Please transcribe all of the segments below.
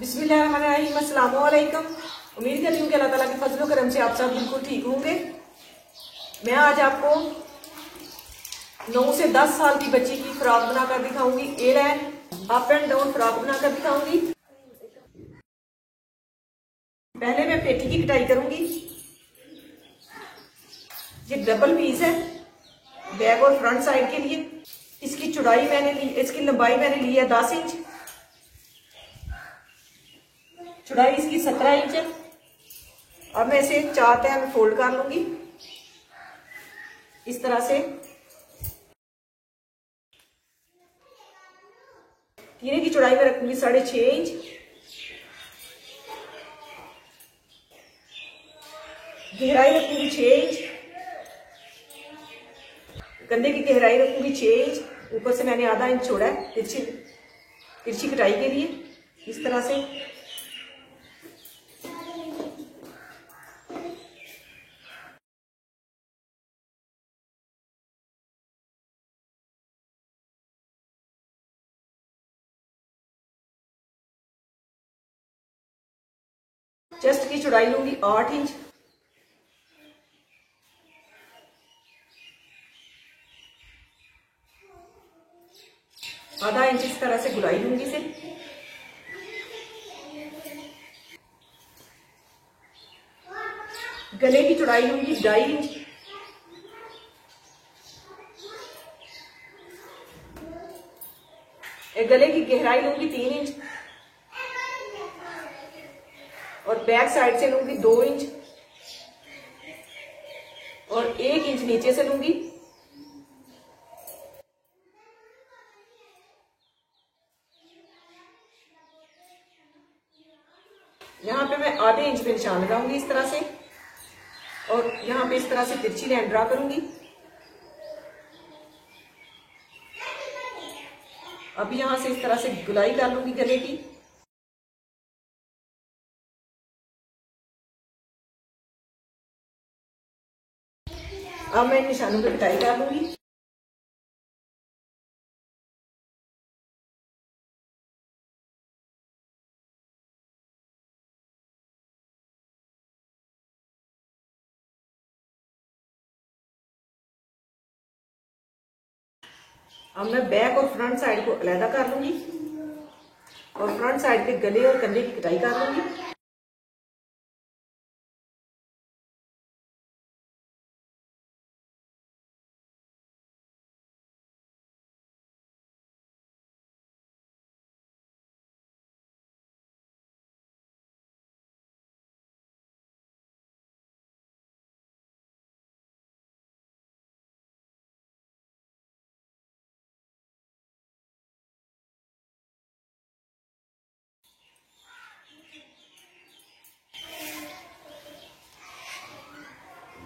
बिस्मिल्लाहिर्रहमानिर्रहीम। अस्सलाम वालेकुम। उम्मीद करती हूँ कि अल्लाह ताला के फजल करम से आप सब बिल्कुल ठीक होंगे। मैं आज आपको 9 से 10 साल की बच्ची की फ्रॉक बनाकर दिखाऊंगी। A line up and down frock बनाकर दिखाऊंगी। पहले मैं पेटी की कटाई करूंगी। ये डबल पीस है बैक और फ्रंट साइड के लिए। इसकी चौड़ाई मैंने ली, इसकी लंबाई मैंने ली है 10 इंच, चौड़ाई इसकी 17 इंच है। अब मैं इसे 4 तह में फोल्ड कर लूंगी इस तरह से। तीने की चौड़ाई में रखूंगी 6.5 इंच। गहराई रखूंगी 6 इंच। कंधे की गहराई रखूंगी 6 इंच। ऊपर से मैंने आधा इंच छोड़ा है तिरछी कटाई के लिए इस तरह से। चेस्ट की चौड़ाई लूंगी 8 इंच। आधा इंच इस तरह से गुलाई लूंगी इसे। गले की चौड़ाई लूंगी 2.5 इंच। गले की गहराई लूंगी 3 इंच और बैक साइड से लूंगी 2 इंच और 1 इंच नीचे से लूंगी। यहां पे मैं आधे इंच पे निशान लगाऊंगी इस तरह से और यहां पे इस तरह से तिरछी लाइन ड्रा करूंगी। अब यहां से इस तरह से गुलाई कर लूंगी गले की। अब मैं निशानों पे कटाई कर लूंगी। अब मैं बैक और फ्रंट साइड को अलग कर लूंगी और फ्रंट साइड के गले और कंधे की कटाई कर लूंगी।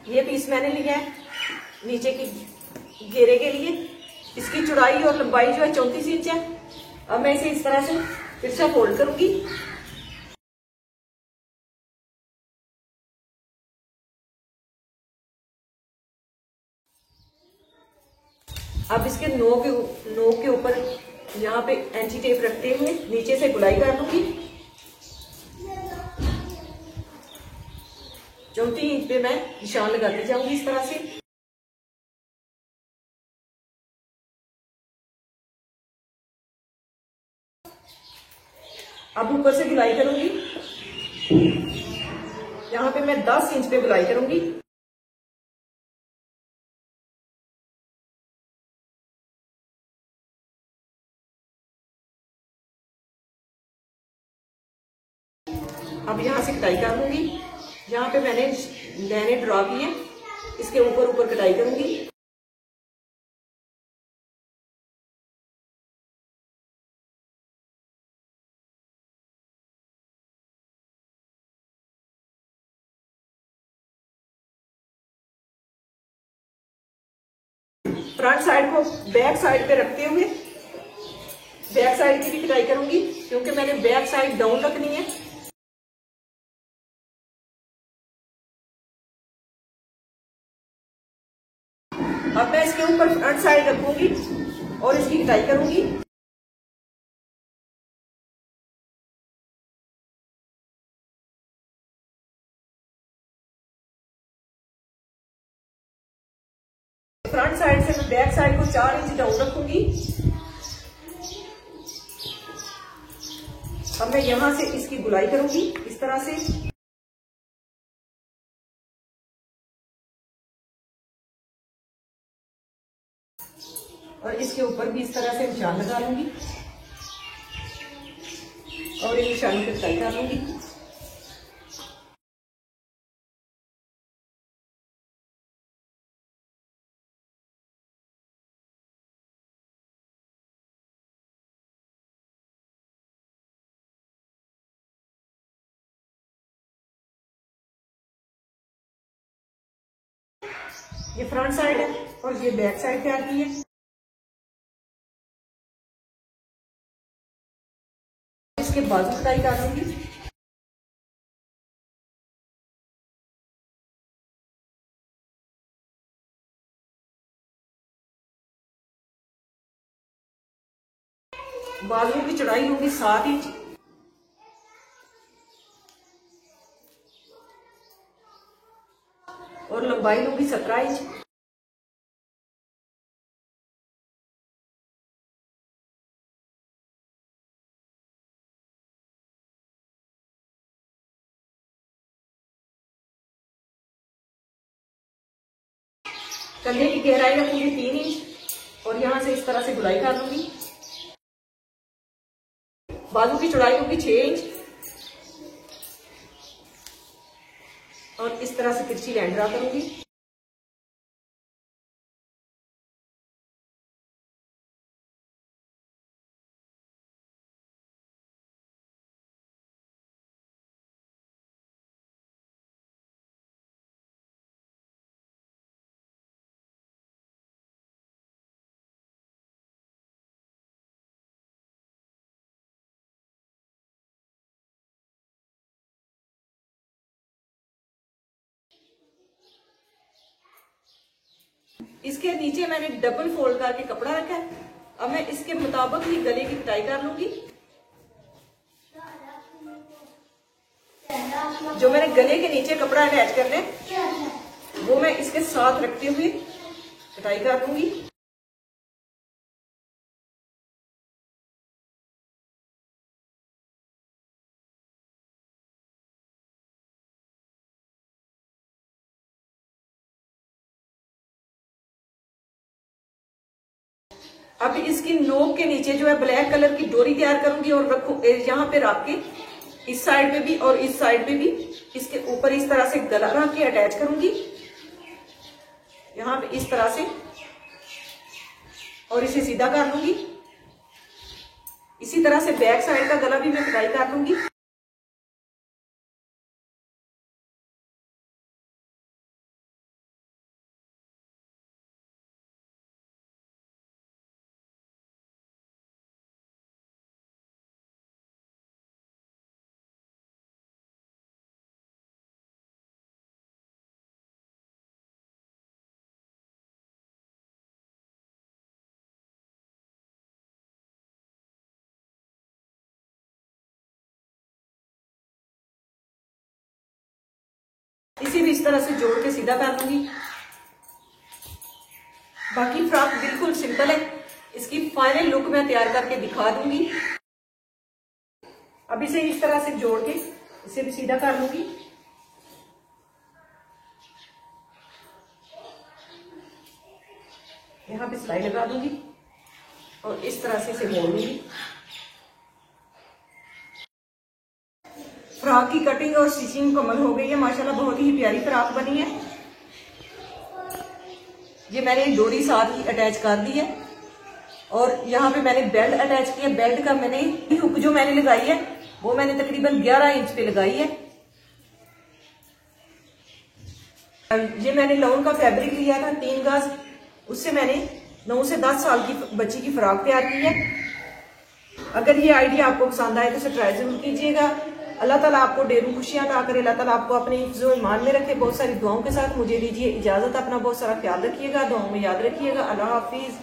ये पीस मैंने लिया है नीचे की घेरे के लिए। इसकी चौड़ाई और लंबाई जो है 34 इंच है। अब मैं इसे इस तरह से फिर से फोल्ड करूंगी। अब इसके नोक के ऊपर यहाँ पे एंटी टेप रखते हुए नीचे से गुलाई कर लूंगी। 34 इंच पे मैं निशान लगाते जाऊंगी इस तरह से। अब ऊपर से गुलाई करूंगी। यहाँ पे मैं 10 इंच पे गुलाई करूंगी। अब यहाँ से कटाई कर लूंगी। यहाँ पे मैंने लाइनें ड्रॉ की है, इसके ऊपर ऊपर कटाई करूंगी। फ्रंट साइड को बैक साइड पे रखते हुए बैक साइड की भी कटाई करूंगी क्योंकि मैंने बैक साइड डाउन रखनी है। अब मैं इसके ऊपर फ्रंट साइड रखूंगी और इसकी कटाई करूंगी। फ्रंट साइड से मैं बैक साइड को 4 इंच डाउन रखूंगी। अब मैं यहां से इसकी गुलाई करूंगी इस तरह से। और इसके ऊपर भी इस तरह से निशान लगा लूंगी और इन निशानों पे कटाई कर लूंगी। ये फ्रंट साइड है और ये बैक साइड तैयार की है। इसके बाजू कटाई कर लूंगी। बाजू की चौड़ाई होगी 7 इंच और लंबाई होगी 17 इंच। कंधे की गहराई रखूंगी 3 इंच और यहां से इस तरह से गुलाई कर लूंगी। बाजू की चौड़ाई होगी 6 इंच और इस तरह से तिरछी लाइन ड्रा करूंगी। इसके नीचे मैंने डबल फोल्ड करके कपड़ा रखा है। अब मैं इसके मुताबिक ही गले की कटाई कर लूंगी। जो मैंने गले के नीचे कपड़ा अटैच करना है वो मैं इसके साथ रखते हुए कटाई कर लूंगी। अब इसकी नोक के नीचे जो है ब्लैक कलर की डोरी तैयार करूंगी और रखू यहाँ पे रख के इस साइड पे भी और इस साइड पे भी इसके ऊपर इस तरह से गला रख के अटैच करूंगी यहाँ पे इस तरह से और इसे सीधा कर लूंगी। इसी तरह से बैक साइड का गला भी मैं कटाई कर लूंगी। इसी भी इस तरह से जोड़ के सीधा कर लूंगी। बाकी फ्रॉक बिल्कुल सिंपल है। इसकी फाइनल लुक मैं तैयार करके दिखा दूंगी। अब इसे इस तरह से जोड़ के इसे भी सीधा कर लूंगी। यहाँ पे सिलाई लगा दूंगी और इस तरह से इसे मोड़ लूंगी। फ्रॉक की कटिंग और स्टिचिंग मुकम्मल हो गई है। माशाल्लाह बहुत ही प्यारी फ्रॉक बनी है। ये मैंने डोरी साथ ही अटैच कर दी है और यहाँ पे मैंने बेल्ट अटैच किया। बेल्ट का मैंने हुक जो मैंने लगाई है वो मैंने तकरीबन 11 इंच पे लगाई है। ये मैंने लॉन का फैब्रिक लिया था 3 गज, उससे मैंने 9 से 10 साल की बच्ची की फ्रॉक तैयार की है। अगर ये आइडिया आपको पसंद आए तो इसे ट्राई जरूर कीजिएगा। अल्लाह ताला आपको ढेरों खुशियां अता करे। अल्लाह ताला आपको अपने हिफ्ज़ और ईमान में रखे। बहुत सारी दुआओं के साथ मुझे दीजिए इजाजत। अपना बहुत सारा ख्याल रखिएगा, दुआओं में याद रखिएगा। अल्लाह हाफिज।